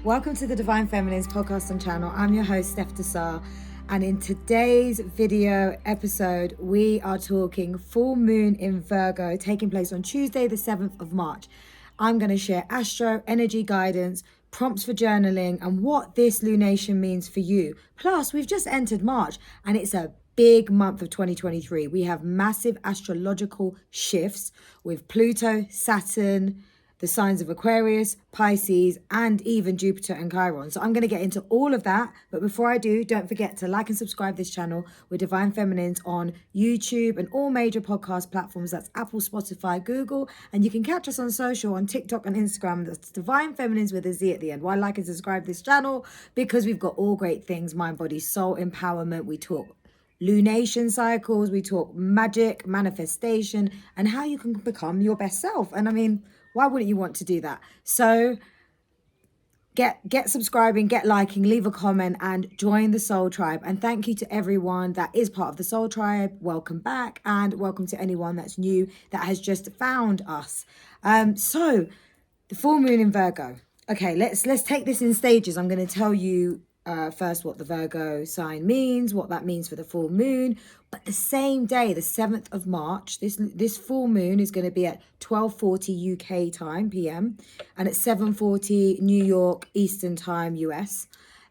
Welcome to the Divine Feminines podcast and channel. I'm your host, Steph, and in today's video episode, we are talking full moon in Virgo taking place on Tuesday, the 7th of March. I'm going to share Astro, energy guidance, prompts for journaling, and what this lunation means for you. Plus, we've just entered March, and it's a big month of 2023. We have massive astrological shifts with Pluto, Saturn, the signs of Aquarius, Pisces, and even Jupiter and Chiron. So I'm going to get into all of that. But before I do, don't forget to like and subscribe this channel. We're Divine Feminines on YouTube and all major podcast platforms. That's Apple, Spotify, Google. And you can catch us on social, on TikTok and Instagram. That's Divine Feminines with a Z at the end. Why like and subscribe this channel? Because we've got all great things, mind, body, soul, empowerment. We talk lunation cycles, we talk magic, manifestation, and how you can become your best self. And I mean, why wouldn't you want to do that? So get subscribing, get liking, leave a comment, and join the Soul Tribe. And thank you to everyone that is part of the Soul Tribe. Welcome back, and welcome to anyone that's new that has just found us. So the full moon in Virgo. Okay, let's take this in stages. I'm going to tell you first what the Virgo sign means, what that means for the full moon. But the same day, the 7th of March, this full moon is going to be at 12:40 UK time, PM, and at 7:40 New York Eastern time, US.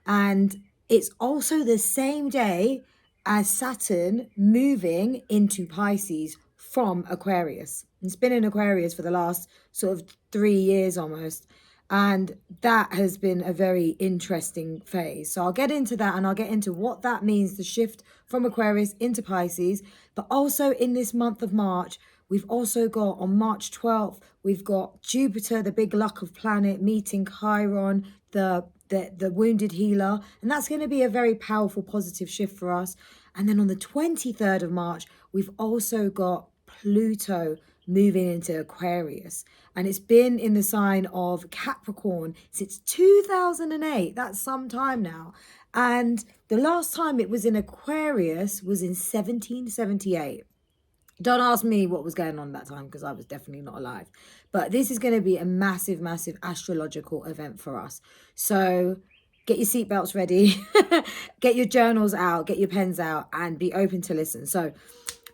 And it's also the same day as Saturn moving into Pisces from Aquarius. It's been in Aquarius for the last sort of 3 years almost. And that has been a very interesting phase. So I'll get into that, and I'll get into what that means, the shift from Aquarius into Pisces. But also in this month of March, we've also got on March 12th, we've got Jupiter, the big luck of planet, meeting Chiron, the wounded healer. And that's going to be a very powerful, positive shift for us. And then on the 23rd of March, we've also got Pluto moving into Aquarius, and it's been in the sign of Capricorn since 2008. That's some time now, and the last time it was in Aquarius was in 1778. Don't ask me what was going on that time, because I was definitely not alive. But this is going to be a massive astrological event for us. So get your seatbelts ready, get your journals out, get your pens out, and be open to listen. So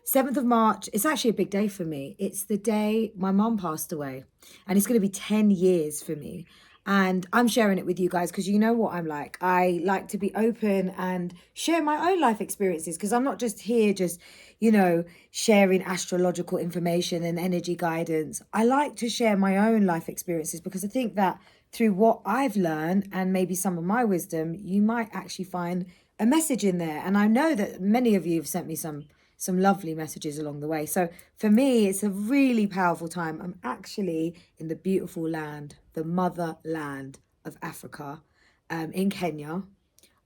7th of March, it's actually a big day for me. It's the day my mum passed away, and it's going to be 10 years for me. And I'm sharing it with you guys because you know what I'm like. I like to be open and share my own life experiences, because I'm not just here sharing astrological information and energy guidance. I like to share my own life experiences because I think that through what I've learned and maybe some of my wisdom, you might actually find a message in there. And I know that many of you have sent me some lovely messages along the way. So for me, it's a really powerful time. I'm actually in the beautiful land, the motherland of Africa, in Kenya.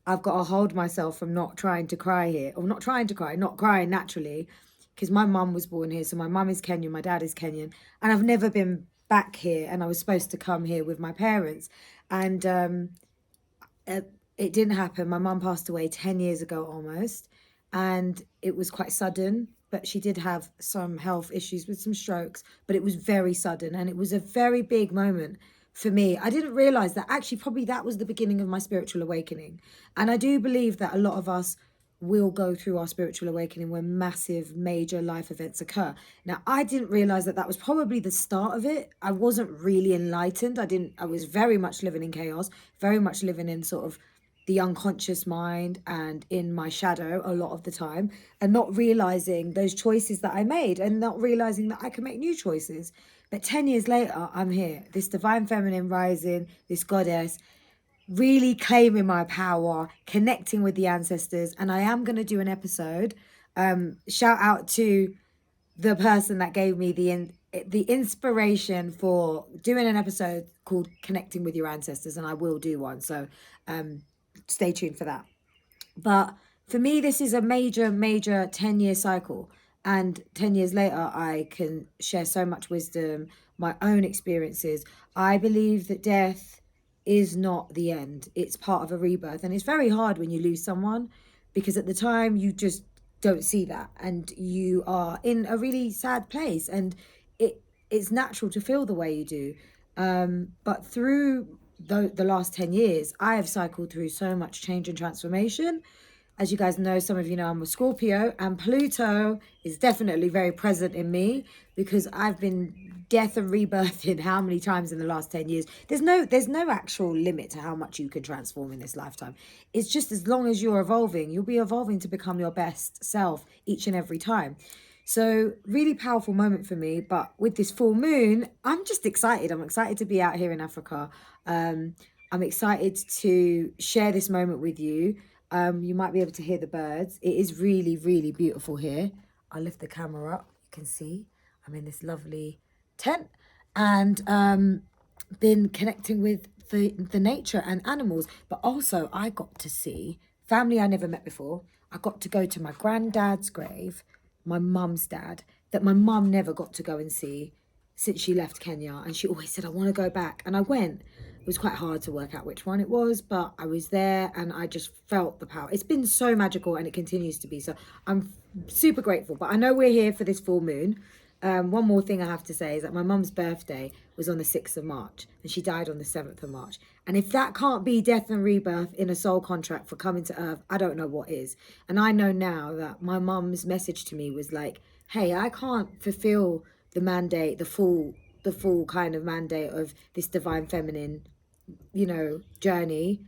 I've got to hold myself from not trying to cry here, or not crying naturally, because my mum was born here. So my mum is Kenyan, my dad is Kenyan, and I've never been back here, and I was supposed to come here with my parents. And it didn't happen. My mum passed away 10 years ago almost. And it was quite sudden, but she did have some health issues with some strokes, but it was very sudden, and it was a very big moment for me. I didn't realize that actually probably that was the beginning of my spiritual awakening. And I do believe that a lot of us will go through our spiritual awakening when massive, major life events occur. Now, I didn't realize that was probably the start of it. I wasn't really enlightened. I was very much living in chaos, very much living in sort of the unconscious mind and in my shadow a lot of the time, and not realizing those choices that I made, and not realizing that I can make new choices. But 10 years later, I'm here, this divine feminine rising, this goddess, really claiming my power, connecting with the ancestors. And I am going to do an episode. Shout out to the person that gave me the inspiration for doing an episode called Connecting with Your Ancestors, and I will do one. So stay tuned for that. But for me, this is a major 10-year cycle, and 10 years later I can share so much wisdom, my own experiences. I believe that death is not the end. It's part of a rebirth, and it's very hard when you lose someone, because at the time you just don't see that, and you are in a really sad place, and it's natural to feel the way you do. But through the last 10 years, I have cycled through so much change and transformation. As you guys know, some of you know I'm a Scorpio, and Pluto is definitely very present in me because I've been death and rebirthing how many times in the last 10 years. There's no actual limit to how much you can transform in this lifetime. It's just as long as you're evolving, you'll be evolving to become your best self each and every time. So really powerful moment for me. But with this full moon, I'm just excited. I'm excited to be out here in Africa. I'm excited to share this moment with you. You might be able to hear the birds. It is really, really beautiful here. I'll lift the camera up. You can see I'm in this lovely tent and been connecting with the nature and animals. But also I got to see family I never met before. I got to go to my granddad's grave, my mum's dad, that my mum never got to go and see since she left Kenya. And she always said, I want to go back. And I went. It was quite hard to work out which one it was, but I was there and I just felt the power. It's been so magical and it continues to be. So I'm super grateful. But I know we're here for this full moon. One more thing I have to say is that my mum's birthday was on the 6th of March and she died on the 7th of March. And if that can't be death and rebirth in a soul contract for coming to earth, I don't know what is. And I know now that my mum's message to me was like, hey, I can't fulfill the mandate, the full kind of mandate of this divine feminine, journey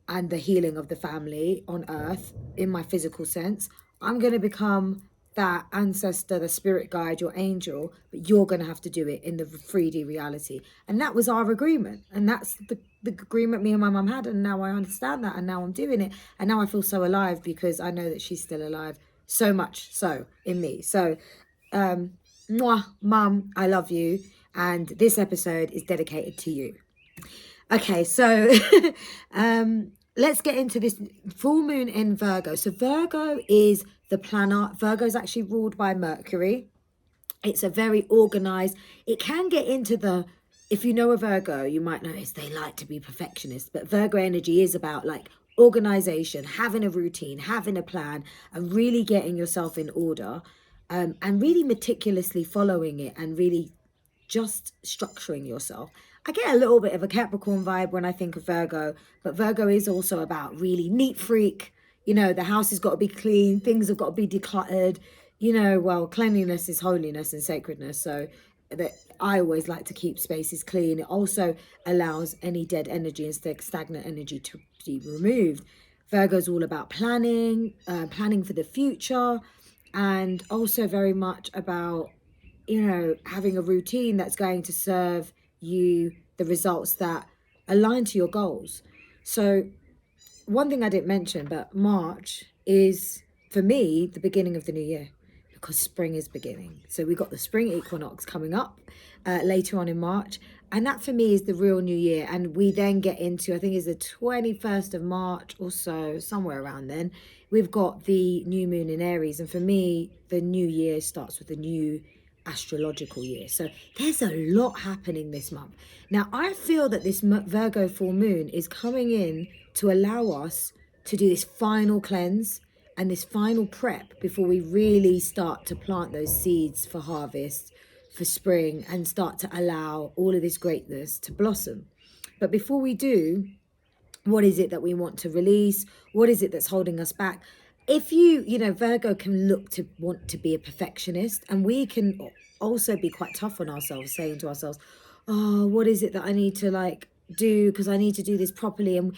and the healing of the family on earth in my physical sense. I'm going to become that ancestor, the spirit guide, your angel, but you're going to have to do it in the 3D reality. And that was our agreement. And that's the agreement me and my mum had. And now I understand that. And now I'm doing it. And now I feel so alive because I know that she's still alive. So much so in me. So, mwah, mum, I love you. And this episode is dedicated to you. Okay, so let's get into this full moon in Virgo. So Virgo is the planet. Virgo is actually ruled by Mercury. It's a very organized. It can get into if you know a Virgo, you might notice they like to be perfectionists. But Virgo energy is about like organization, having a routine, having a plan, and really getting yourself in order, and really meticulously following it and really just structuring yourself. I get a little bit of a Capricorn vibe when I think of Virgo, but Virgo is also about really neat freak. The house has got to be clean. Things have got to be decluttered. Cleanliness is holiness and sacredness. So that I always like to keep spaces clean. It also allows any dead energy and stagnant energy to be removed. Virgo's all about planning for the future, and also very much about having a routine that's going to serve you the results that align to your goals. So one thing I didn't mention, but March is for me the beginning of the new year because spring is beginning. So we got the spring equinox coming up later on in March, and that for me is the real new year. And we then get into, I think it's the 21st of March or so, somewhere around then, we've got the new moon in Aries. And for me, the new year starts with a new astrological year. So there's a lot happening this month. Now, I feel that this Virgo full moon is coming in to allow us to do this final cleanse and this final prep before we really start to plant those seeds for harvest, for spring, and start to allow all of this greatness to blossom. But before we do, what is it that we want to release? What is it that's holding us back? If Virgo can want to be a perfectionist, and we can also be quite tough on ourselves, saying to ourselves, oh, what is it that I need to do? Because I need to do this properly. And,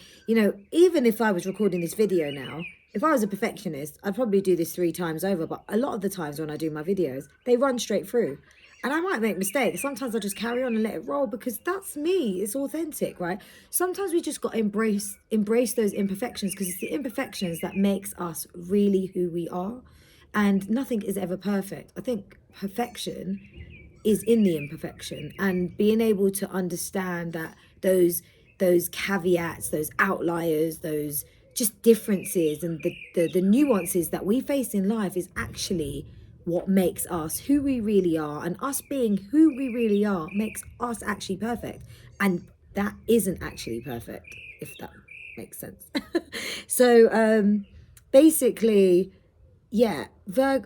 even if I was recording this video now, if I was a perfectionist, I'd probably do this 3 times over. But a lot of the times when I do my videos, they run straight through. And I might make mistakes. Sometimes I just carry on and let it roll because that's me. It's authentic, right? Sometimes we just got to embrace those imperfections because it's the imperfections that makes us really who we are. And nothing is ever perfect. I think perfection is in the imperfection, and being able to understand that those caveats, those outliers, those just differences and the nuances that we face in life is actually what makes us who we really are, and us being who we really are makes us actually perfect, and that isn't actually perfect, if that makes sense. So basically, yeah,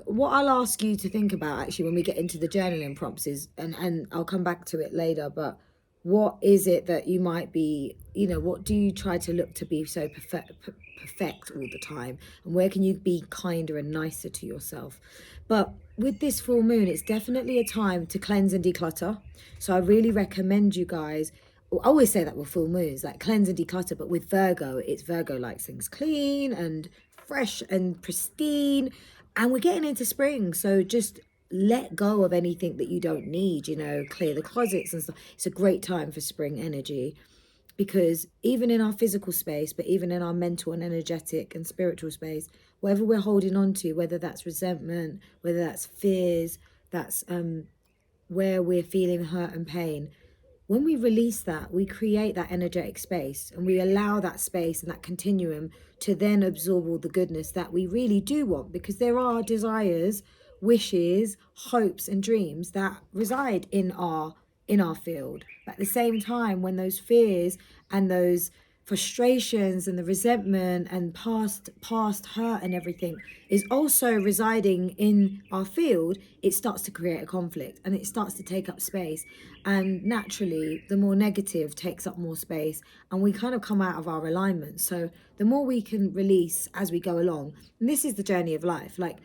what I'll ask you to think about actually when we get into the journaling prompts is, and I'll come back to it later, but What is it that you might be, what do you try to look to be so perfect all the time? And where can you be kinder and nicer to yourself? But with this full moon, it's definitely a time to cleanse and declutter. So I really recommend you guys, I always say that with full moons, like cleanse and declutter, but with Virgo, it's Virgo likes things clean and fresh and pristine. And we're getting into spring, so just let go of anything that you don't need, clear the closets and stuff. It's a great time for spring energy, because even in our physical space, but even in our mental and energetic and spiritual space, whatever we're holding on to, whether that's resentment, whether that's fears, that's where we're feeling hurt and pain, when we release that, we create that energetic space, and we allow that space and that continuum to then absorb all the goodness that we really do want, because there are desires, wishes, hopes and dreams that reside in our field. But at the same time, when those fears and those frustrations and the resentment and past hurt and everything is also residing in our field, it starts to create a conflict, and it starts to take up space. And naturally, the more negative takes up more space, and we kind of come out of our alignment. So the more we can release as we go along, and this is the journey of life. Like,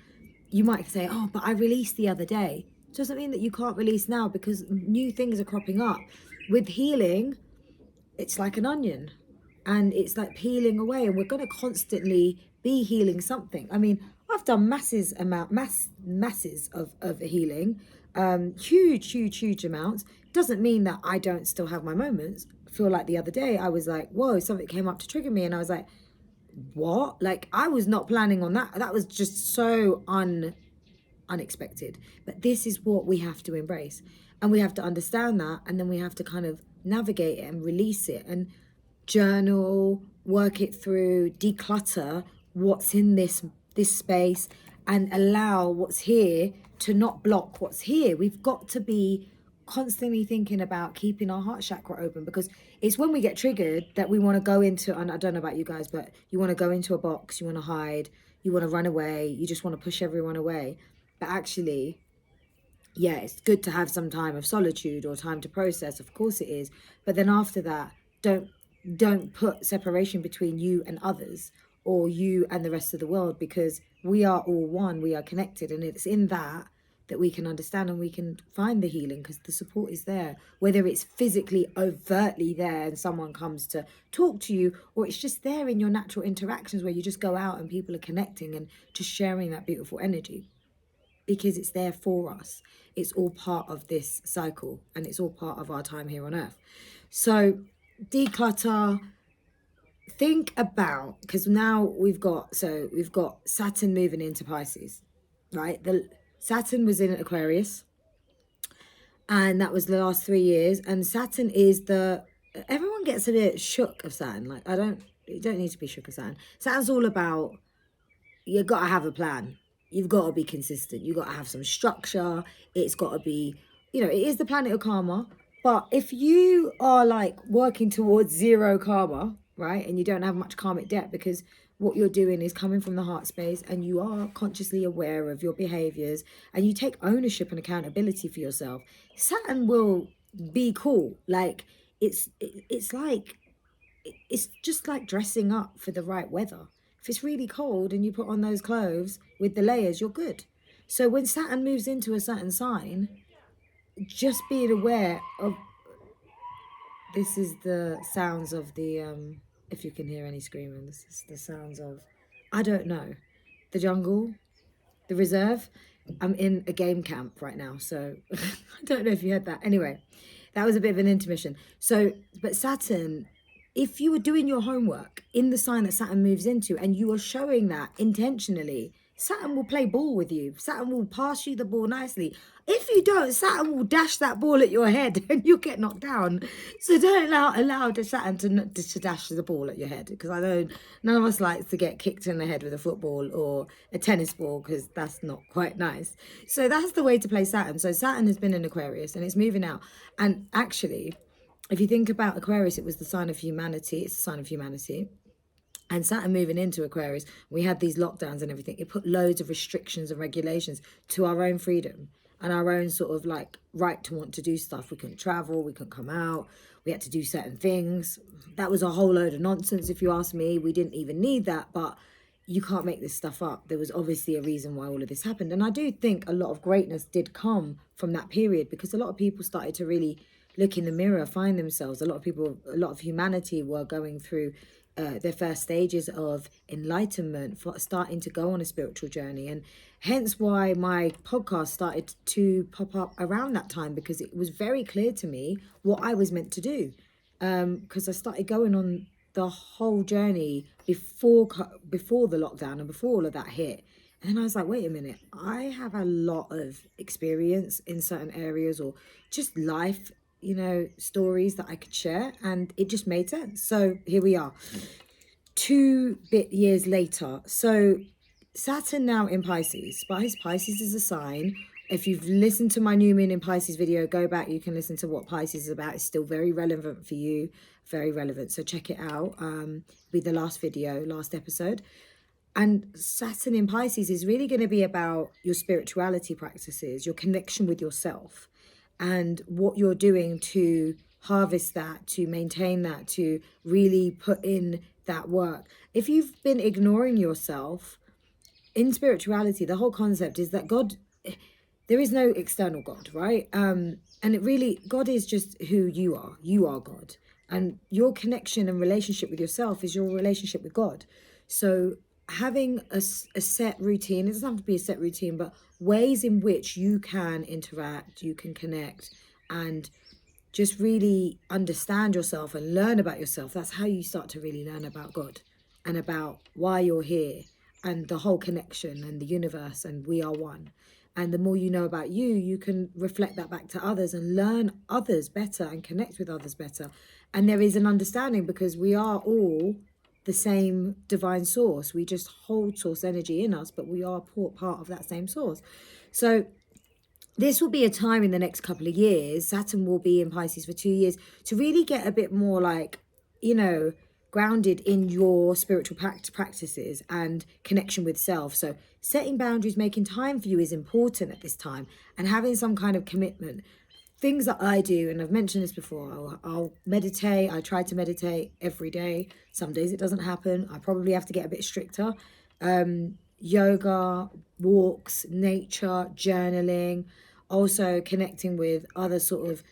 you might say, oh, but I released the other day. It doesn't mean that you can't release now, because new things are cropping up. With healing, it's like an onion, and it's like peeling away, and we're going to constantly be healing something. I mean, I've done masses of healing, huge amounts. Doesn't mean that I don't still have my moments. I feel like the other day I was like, whoa, something came up to trigger me, and I was like, what? Like, I was not planning on that. That was just so unexpected. But this is what we have to embrace, and we have to understand that, and then we have to kind of navigate it and release it and journal, work it through, declutter what's in this space, and allow what's here to not block what's here. We've got to be constantly thinking about keeping our heart chakra open, because it's when we get triggered that we want to go into, and I don't know about you guys, but you want to go into a box, you want to hide, you want to run away, you just want to push everyone away. But actually, yeah, it's good to have some time of solitude or time to process, of course it is. But then after that, don't put separation between you and others, or you and the rest of the world, because we are all one, we are connected, and it's in that we can understand and we can find the healing, because the support is there, whether it's physically overtly there and someone comes to talk to you, or it's just there in your natural interactions where you just go out and people are connecting and just sharing that beautiful energy, because it's there for us. It's all part of this cycle, and it's all part of our time here on earth. So declutter, think about, because now we've got Saturn moving into Pisces, right? The Saturn was in Aquarius, and that was the last 3 years, and Saturn is everyone gets a bit shook of Saturn. Like, you don't need to be shook of Saturn. Saturn's all about, you got to have a plan. You've got to be consistent. You've got to have some structure. It's got to be, it is the planet of karma. But if you are like working towards zero karma, right, and you don't have much karmic debt, because what you're doing is coming from the heart space, and you are consciously aware of your behaviors, and you take ownership and accountability for yourself, Saturn will be cool. Like, it's just like dressing up for the right weather. If it's really cold and you put on those clothes with the layers, you're good. So when Saturn moves into a certain sign, just being aware of, this is the sounds of the, if you can hear any screaming, this is the sounds of, I don't know, the jungle, the reserve. I'm in a game camp right now, so I don't know if you heard that. Anyway, that was a bit of an intermission. So, but Saturn, if you were doing your homework in the sign that Saturn moves into, and you are showing that intentionally, Saturn will play ball with you. Saturn will pass you the ball nicely. If you don't, Saturn will dash that ball at your head and you'll get knocked down. So don't allow the Saturn to dash the ball at your head, because none of us likes to get kicked in the head with a football or a tennis ball, because that's not quite nice. So that's the way to play Saturn. So Saturn has been in Aquarius and it's moving out. And actually, if you think about Aquarius, it was the sign of humanity. It's the sign of humanity. And Saturn moving into Aquarius, we had these lockdowns and everything. It put loads of restrictions and regulations to our own freedom. and our own sort of like right to want to do stuff. We couldn't travel, we couldn't come out, we had to do certain things. That was a whole load of nonsense, if you ask me. We didn't even need that, but you can't make this stuff up. There was obviously a reason why all of this happened. And I do think a lot of greatness did come from that period, because a lot of people started to really look in the mirror, find themselves. A lot of people, a lot of humanity were going through their first stages of enlightenment, starting to go on a spiritual journey. And hence why my podcast started to pop up around that time, because it was very clear to me what I was meant to do. Because I started going on the whole journey before the lockdown and before all of that hit. And I was like, wait a minute, I have a lot of experience in certain areas, or just life, stories that I could share. And it just made sense. So here we are, 2 years later. So Saturn now in Pisces. Pisces is a sign. If you've listened to my new moon in Pisces video, go back, you can listen to what Pisces is about. It's still very relevant for you, very relevant. So check it out. With the last episode. And Saturn in Pisces is really going to be about your spirituality practices, your connection with yourself, and what you're doing to harvest that, to maintain that, to really put in that work. If you've been ignoring yourself in spirituality, the whole concept is that God, there is no external God, right? And God is just who you are. You are God. And your connection and relationship with yourself is your relationship with God. So having a set routine, it doesn't have to be a set routine, but ways in which you can interact, you can connect, and just really understand yourself and learn about yourself. That's how you start to really learn about God and about why you're here, and the whole connection and the universe, and we are one. And the more you know about you, you can reflect that back to others and learn others better and connect with others better. And there is an understanding, because we are all the same divine source. We just hold source energy in us, but we are part of that same source. So this will be a time in the next couple of years, Saturn will be in Pisces for 2 years, to really get a bit more like, grounded in your spiritual practices and connection with self. So setting boundaries, making time for you is important at this time, and having some kind of commitment. Things that I do, and I've mentioned this before, I'll meditate. I try to meditate every day. Some days it doesn't happen. I probably have to get a bit stricter. Yoga, walks, nature, journaling, also connecting with other sort of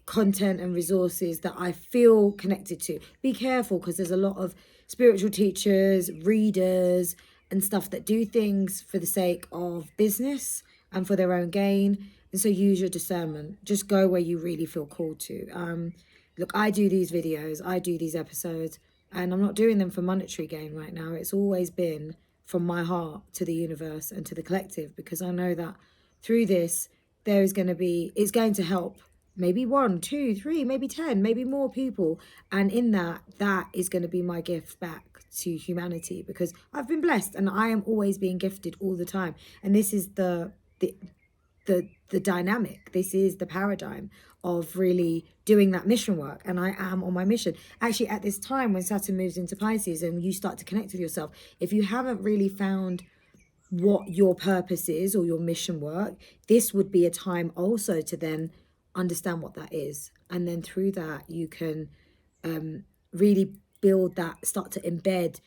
content and resources that I feel connected to. Be careful, because there's a lot of spiritual teachers, readers, and stuff that do things for the sake of business and for their own gain. And so use your discernment. Just go where you really feel called to. Look, I do these videos, I do these episodes, and I'm not doing them for monetary gain right now. It's always been from my heart to the universe and to the collective, because I know that through this, it's going to help maybe 1, 2, 3, maybe 10, maybe more people. And in that is going to be my gift back to humanity, because I've been blessed and I am always being gifted all the time. And this is the dynamic. This is the paradigm of really doing that mission work. And I am on my mission. Actually, at this time when Saturn moves into Pisces and you start to connect with yourself, if you haven't really found what your purpose is or your mission work, this would be a time also to then understand what that is. And then through that, you can really build that, start to embed,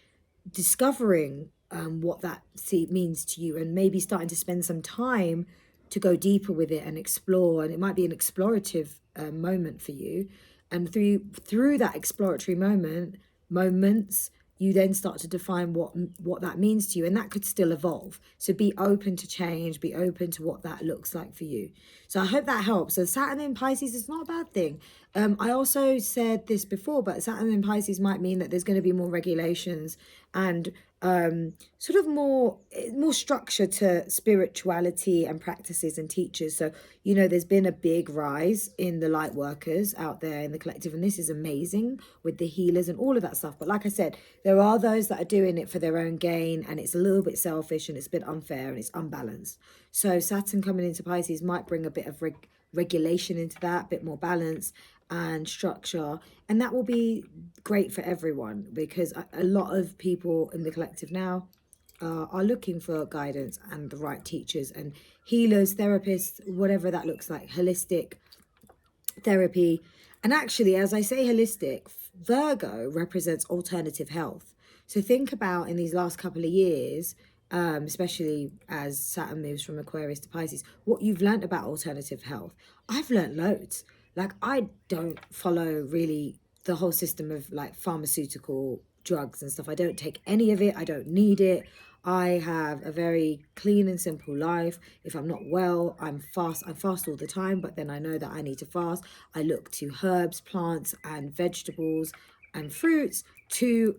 discovering what that means to you, and maybe starting to spend some time to go deeper with it and explore. And it might be an explorative moment for you. And through that exploratory moments, you then start to define what that means to you, and that could still evolve. So be open to change, be open to what that looks like for you. So I hope that helps. So Saturn in Pisces is not a bad thing. I also said this before, but Saturn in Pisces might mean that there's going to be more regulations and sort of more structure to spirituality and practices and teachers. So, there's been a big rise in the light workers out there in the collective, and this is amazing with the healers and all of that stuff. But like I said, there are those that are doing it for their own gain, and it's a little bit selfish and it's a bit unfair and it's unbalanced. So Saturn coming into Pisces might bring a bit of regulation into that, a bit more balance and structure, and that will be great for everyone, because a lot of people in the collective now are looking for guidance and the right teachers and healers, therapists, whatever that looks like, holistic therapy. And actually, as I say holistic, Virgo represents alternative health. So think about in these last couple of years, especially as Saturn moves from Aquarius to Pisces, what you've learned about alternative health. I've learned loads. Like, I don't follow really the whole system of like pharmaceutical drugs and stuff. I don't take any of it. I don't need it. I have a very clean and simple life. If I'm not well, I'm fast. I fast all the time, but then I know that I need to fast. I look to herbs, plants, and vegetables and fruits to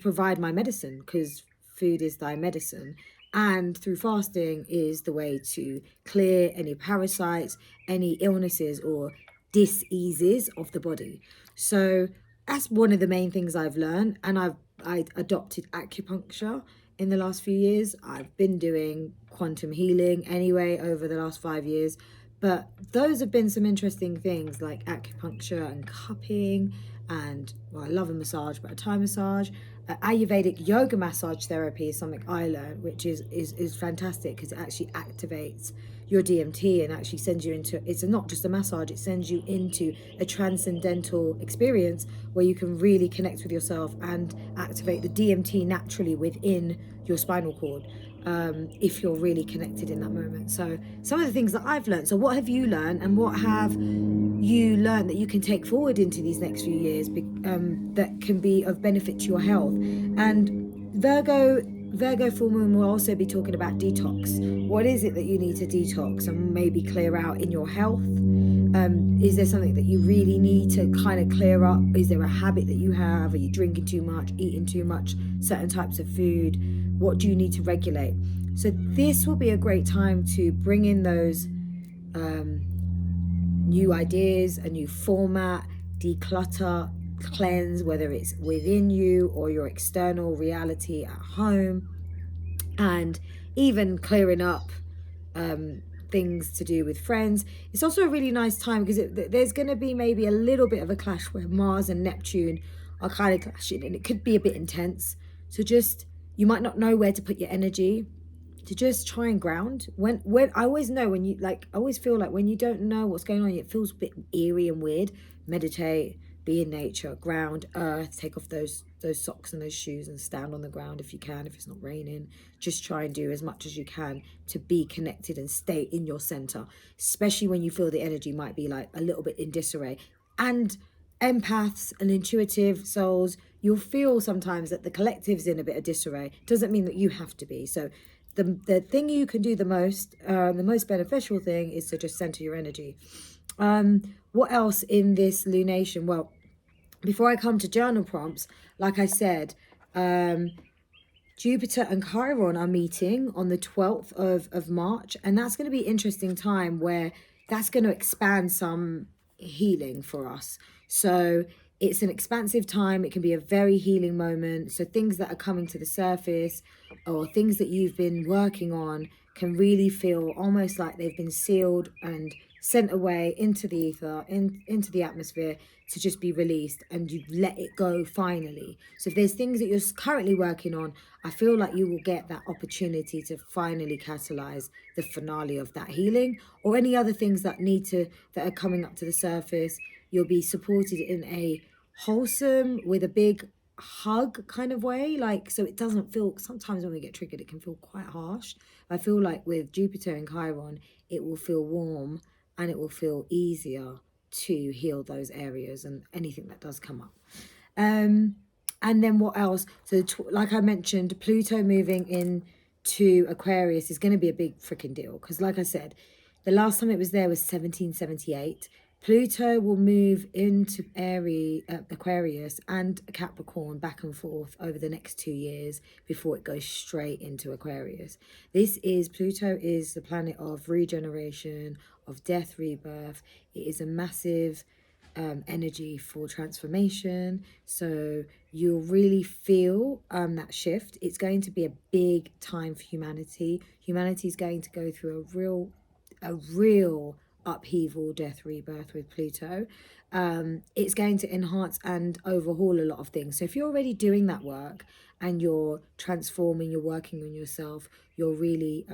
provide my medicine, because food is thy medicine. And through fasting is the way to clear any parasites, any illnesses or diseases of the body. So that's one of the main things I've learned. And I adopted acupuncture in the last few years. I've been doing quantum healing anyway over the last 5 years. But those have been some interesting things like acupuncture and cupping. And well, I love a massage, but a Thai massage. Ayurvedic yoga massage therapy is something I learned, which is fantastic because it actually activates your DMT and actually sends you into, it's not just a massage, it sends you into a transcendental experience where you can really connect with yourself and activate the DMT naturally within your spinal cord, if you're really connected in that moment. So some of the things that I've learned. So what have you learned, and what have you learn that you can take forward into these next few years, that can be of benefit to your health? And Virgo Full Moon will also be talking about detox. What is it that you need to detox and maybe clear out in your health? Is there something that you really need to kind of clear up? Is there a habit that you have? Are you drinking too much, eating too much, certain types of food? What do you need to regulate? So this will be a great time to bring in those new ideas, a new format, declutter, cleanse, whether it's within you or your external reality at home, and even clearing up things to do with friends. It's also a really nice time because there's going to be maybe a little bit of a clash where Mars and Neptune are kind of clashing, and it could be a bit intense. So just, you might not know where to put your energy, to just try and ground. When I always know when you, like, I always feel like when you don't know what's going on, it feels a bit eerie and weird. Meditate, be in nature, ground, earth, take off those socks and those shoes and stand on the ground if you can, if it's not raining. Just try and do as much as you can to be connected and stay in your center, especially when you feel the energy might be like a little bit in disarray. And empaths and intuitive souls, you'll feel sometimes that the collective's in a bit of disarray. Doesn't mean that you have to be. So the thing you can do the most beneficial thing is to just center your energy. What else in this lunation? Well, before I come to journal prompts, like I said, Jupiter and Chiron are meeting on the 12th of March, and that's going to be an interesting time where that's going to expand some healing for us. So it's an expansive time. It can be a very healing moment. So things that are coming to the surface or things that you've been working on can really feel almost like they've been sealed and sent away into the ether, into the atmosphere, to just be released, and you let it go finally. So if there's things that you're currently working on, I feel like you will get that opportunity to finally catalyze the finale of that healing, or any other things that are coming up to the surface. You'll be supported in a wholesome, with a big hug kind of way, like, so it doesn't feel, sometimes when we get triggered it can feel quite harsh. I feel like with Jupiter and Chiron it will feel warm, and it will feel easier to heal those areas and anything that does come up. And then what else? So like I mentioned, Pluto moving into Aquarius is going to be a big freaking deal, because like I said, the last time it was there was 1778. Pluto will move into Aquarius and Capricorn back and forth over the next 2 years before it goes straight into Aquarius. Pluto is the planet of regeneration, of death, rebirth. It is a massive energy for transformation. So you'll really feel that shift. It's going to be a big time for humanity. Humanity is going to go through a real upheaval, death, rebirth with Pluto, it's going to enhance and overhaul a lot of things. So if you're already doing that work and you're transforming, you're working on yourself, you're really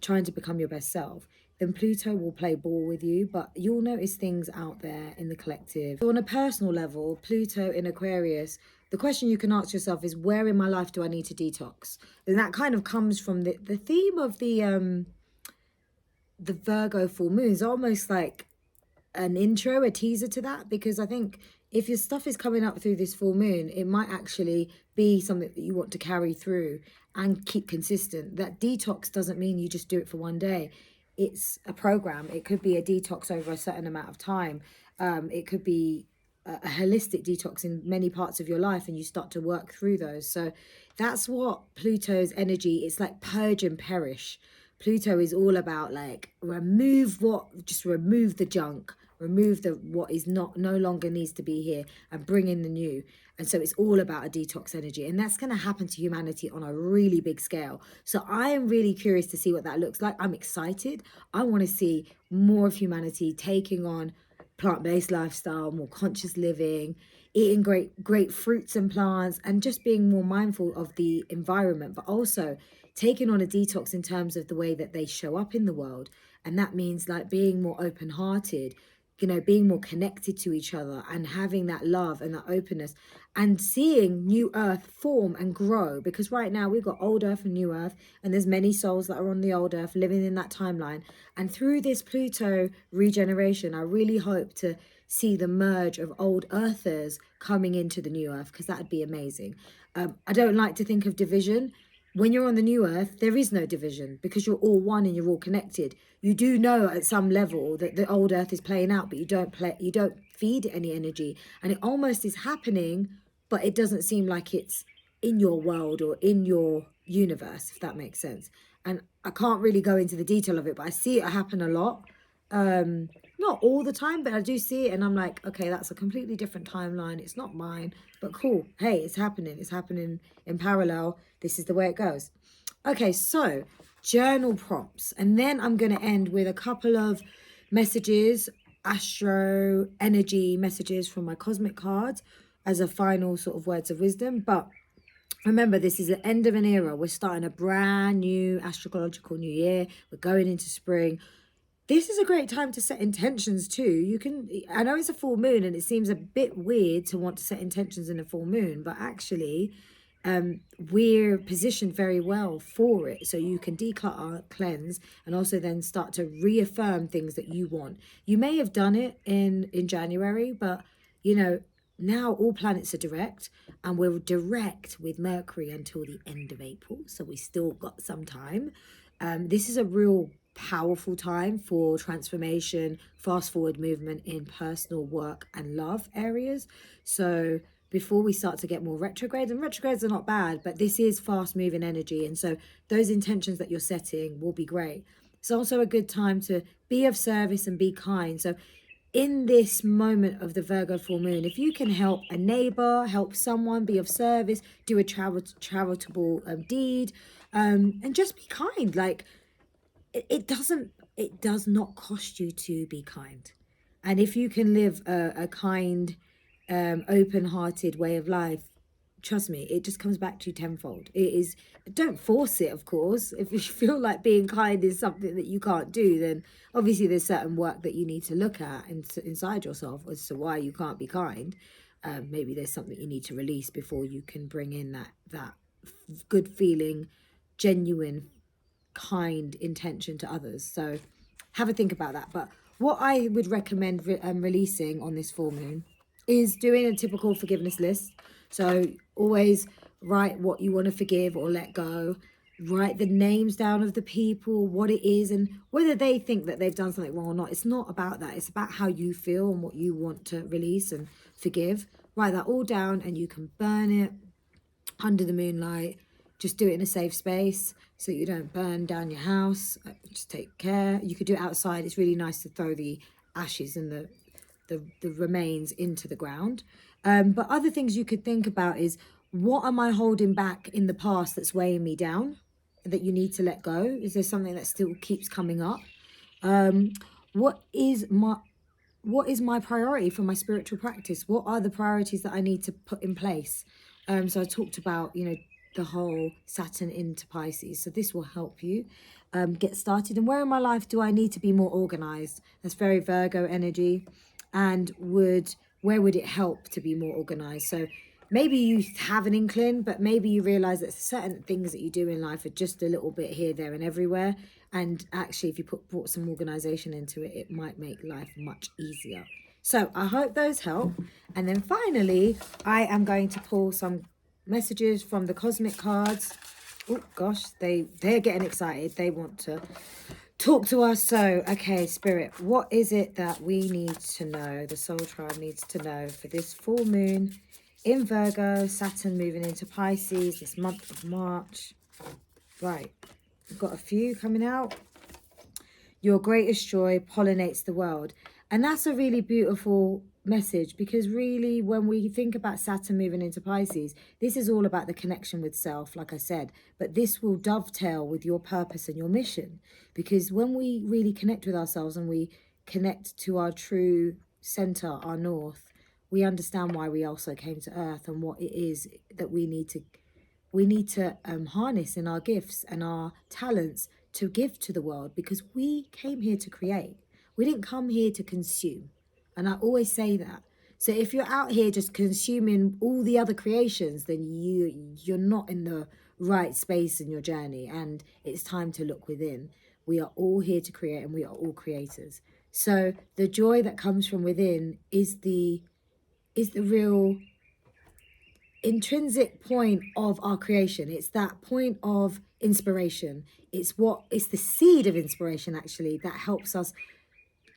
trying to become your best self, then Pluto will play ball with you, but you'll notice things out there in the collective. So on a personal level, Pluto in Aquarius, the question you can ask yourself is, where in my life do I need to detox? And that kind of comes from the theme of the Virgo full moon is almost like an intro, a teaser to that, because I think if your stuff is coming up through this full moon, it might actually be something that you want to carry through and keep consistent. That detox doesn't mean you just do it for one day. It's a program. It could be a detox over a certain amount of time. It could be a holistic detox in many parts of your life, and you start to work through those. So that's what Pluto's energy, it's like purge and perish. Pluto is all about like remove the junk, remove the what is no longer needs to be here, and bring in the new. And so it's all about a detox energy, and that's going to happen to humanity on a really big scale. So I am really curious to see what that looks like. I'm excited. I want to see more of humanity taking on plant-based lifestyle, more conscious living, eating great fruits and plants, and just being more mindful of the environment, but also taking on a detox in terms of the way that they show up in the world. And that means like being more open-hearted, being more connected to each other and having that love and that openness, and seeing new earth form and grow. Because right now we've got old earth and new earth, and there's many souls that are on the old earth living in that timeline. And through this Pluto regeneration, I really hope to see the merge of old earthers coming into the new earth, because that would be amazing. I don't like to think of division. When you're on the new earth, there is no division because you're all one and you're all connected. You do know at some level that the old earth is playing out, but you don't feed it any energy, and it almost is happening, but it doesn't seem like it's in your world or in your universe, if that makes sense. And I can't really go into the detail of it, but I see it happen a lot. Not all the time, but I do see it, and I'm like, okay, that's a completely different timeline. It's not mine, but cool. Hey, it's happening. It's happening in parallel. This is the way it goes. Okay, so journal prompts, and then I'm going to end with a couple of messages, astro energy messages from my cosmic cards as a final sort of words of wisdom. But remember, this is the end of an era. We're starting a brand new astrological new year. We're going into spring. This is a great time to set intentions too. I know it's a full moon and it seems a bit weird to want to set intentions in a full moon, but actually we're positioned very well for it. So you can declutter, cleanse, and also then start to reaffirm things that you want. You may have done it in January, but now all planets are direct, and we're direct with Mercury until the end of April. So we still got some time. This is a real powerful time for transformation, fast forward movement in personal, work and love areas. So before we start to get more retrogrades, and retrogrades are not bad, but this is fast moving energy, and so those intentions that you're setting will be great. It's also a good time to be of service and be kind. So in this moment of the Virgo full moon, if you can help a neighbor, help someone, be of service, do a charitable deed, and just be kind. Like, it does not cost you to be kind. And if you can live a kind, open-hearted way of life, trust me, it just comes back to you tenfold. It is, don't force it, of course. If you feel like being kind is something that you can't do, then obviously there's certain work that you need to look at inside yourself as to why you can't be kind. Maybe there's something you need to release before you can bring in that good feeling, genuine, kind intention to others. So have a think about that. But what I would recommend releasing on this full moon is doing a typical forgiveness list. So always write what you want to forgive or let go. Write the names down of the people, what it is, and whether they think that they've done something wrong or not. It's not about that. It's about how you feel and what you want to release and forgive. Write that all down, and you can burn it under the moonlight. Just do it in a safe space so you don't burn down your house. Just take care. You could do it outside. It's really nice to throw the ashes and the remains into the ground. But other things you could think about is, what am I holding back in the past that's weighing me down that you need to let go? Is there something that still keeps coming up? what is my priority for my spiritual practice? What are the priorities that I need to put in place? So I talked about, the whole Saturn into Pisces. So this will help you get started. And where in my life do I need to be more organized? That's very Virgo energy. And where would it help to be more organized? So maybe you have an inkling, but maybe you realize that certain things that you do in life are just a little bit here, there, and everywhere. And actually, if you brought some organization into it, it might make life much easier. So I hope those help. And then finally, I am going to pull some messages from the cosmic cards. Oh gosh, they're getting excited. They want to talk to us. So, okay, Spirit, what is it that we need to know, the soul tribe needs to know for this full moon in Virgo, Saturn moving into Pisces this month of March? Right, we've got a few coming out. Your greatest joy pollinates the world. And that's a really beautiful message, because really when we think about Saturn moving into Pisces, this is all about the connection with self, like I said, but this will dovetail with your purpose and your mission, because when we really connect with ourselves and we connect to our true center, our north, we understand why we also came to earth and what it is that we need to harness in our gifts and our talents to give to the world, because we came here to create. We didn't come here to consume. And I always say that. So if you're out here just consuming all the other creations, then you're not in the right space in your journey, and it's time to look within. We are all here to create, and we are all creators. So the joy that comes from within is the real intrinsic point of our creation. It's that point of inspiration. It's the seed of inspiration, actually, that helps us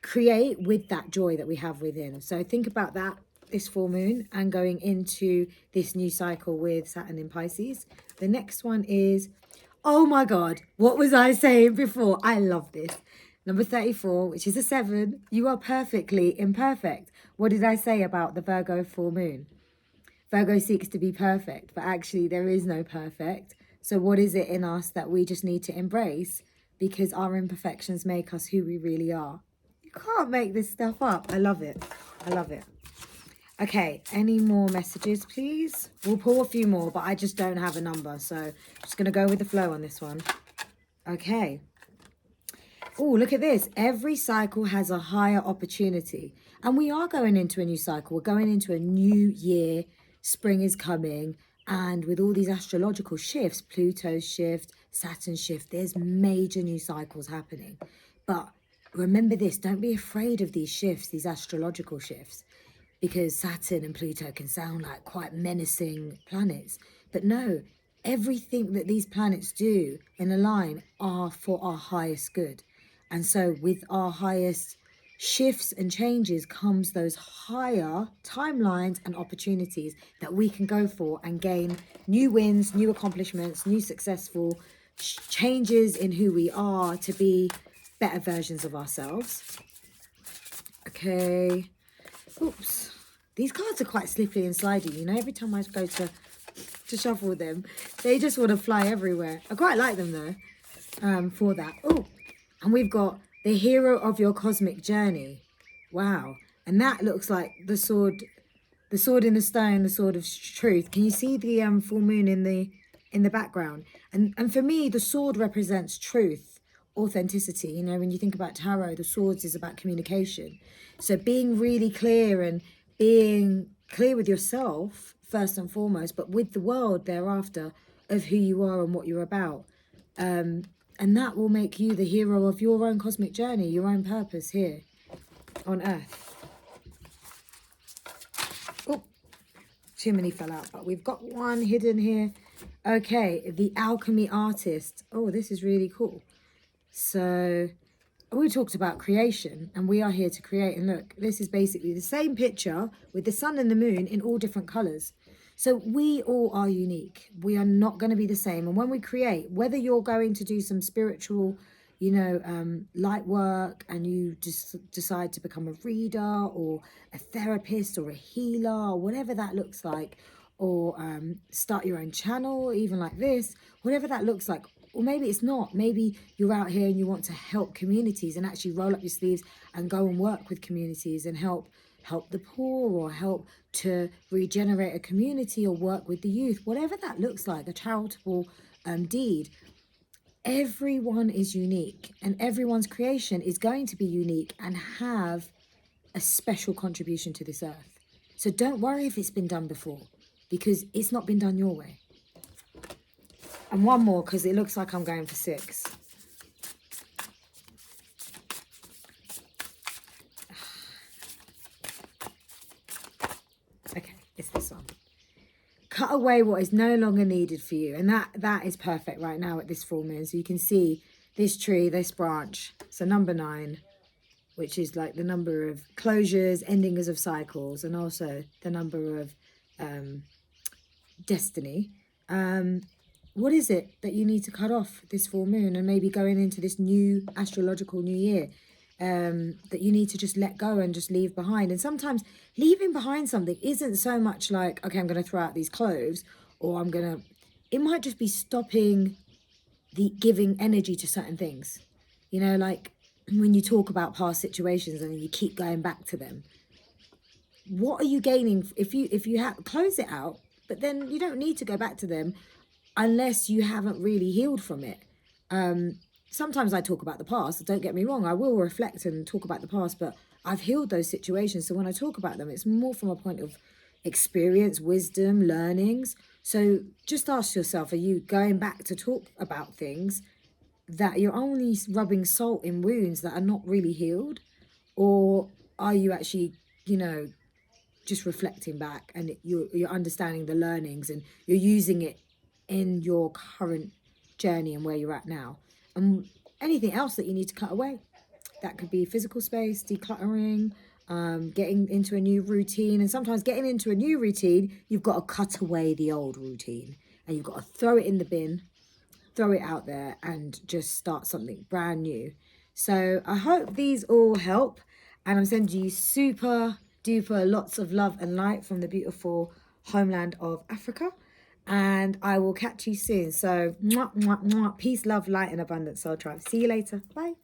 create with that joy that we have within. So think about that this full moon and going into this new cycle with Saturn in Pisces. The next one is, oh my God, what was I saying before? I love this. Number 34, which is a 7. You are perfectly imperfect. What did I say about the Virgo full moon? Virgo seeks to be perfect, but actually there is no perfect. So what is it in us that we just need to embrace? Because our imperfections make us who we really are. You can't make this stuff up. I love it. I love it. Okay, any more messages, please? We'll pull a few more, but I just don't have a number. So I'm just going to go with the flow on this one. Okay. Oh, look at this. Every cycle has a higher opportunity. And we are going into a new cycle. We're going into a new year. Spring is coming. And with all these astrological shifts, Pluto's shift, Saturn's shift, there's major new cycles happening. But remember this, don't be afraid of these shifts, these astrological shifts, because Saturn and Pluto can sound like quite menacing planets. But no, everything that these planets do in a line are for our highest good. And so with our highest shifts and changes comes those higher timelines and opportunities that we can go for and gain new wins, new accomplishments, new successful changes in who we are to be better versions of ourselves. Okay. Oops. These cards are quite slippery and slidey. You know, every time I go to shuffle them, they just want to fly everywhere. I quite like them though, for that. Oh, and we've got the hero of your cosmic journey. Wow. And that looks like the sword in the stone, the sword of truth. Can you see the full moon in the background? And for me, the sword represents truth, authenticity. You know, when you think about tarot, the swords is about communication. So being really clear and being clear with yourself first and foremost, but with the world thereafter, of who you are and what you're about. And that will make you the hero of your own cosmic journey, your own purpose here on Earth. Oh, too many fell out, but we've got one hidden here. Okay, the alchemy artist. Oh, this is really cool. So we talked about creation, and we are here to create. And look, this is basically the same picture with the sun and the moon in all different colors. So we all are unique. We are not going to be the same. And when we create, whether you're going to do some spiritual, light work, and you just decide to become a reader or a therapist or a healer, or whatever that looks like, or start your own channel, even like this, whatever that looks like, Or maybe it's not. Maybe you're out here and you want to help communities and actually roll up your sleeves and go and work with communities and help the poor, or help to regenerate a community, or work with the youth, whatever that looks like, a charitable deed. Everyone is unique, and everyone's creation is going to be unique and have a special contribution to this earth. So don't worry if it's been done before, because it's not been done your way. And one more, because it looks like I'm going for 6. Okay, it's this one. Cut away what is no longer needed for you. And that is perfect right now at this full moon. So you can see this tree, this branch. So number 9, which is like the number of closures, endings of cycles, and also the number of destiny. What is it that you need to cut off this full moon, and maybe going into this new astrological new year, that you need to just let go and just leave behind? And sometimes leaving behind something isn't so much like, okay, I'm going to throw out these clothes, or it might just be stopping the giving energy to certain things. You know, like when you talk about past situations and you keep going back to them, what are you gaining if you close it out? But then you don't need to go back to them unless you haven't really healed from it. Sometimes I talk about the past. Don't get me wrong, I will reflect and talk about the past, but I've healed those situations. So when I talk about them, it's more from a point of experience, wisdom, learnings. So just ask yourself, are you going back to talk about things that you're only rubbing salt in wounds that are not really healed? Or are you actually, just reflecting back, and you're understanding the learnings, and you're using it in your current journey and where you're at now? And anything else that you need to cut away, that could be physical space, decluttering, getting into a new routine. And sometimes getting into a new routine, you've got to cut away the old routine, and you've got to throw it in the bin, throw it out there, and just start something brand new. So I hope these all help, and I'm sending you super duper lots of love and light from the beautiful homeland of Africa, and I will catch you soon. So mwah, mwah, mwah. Peace, love, light, and abundance, soul tribe. See you later. Bye.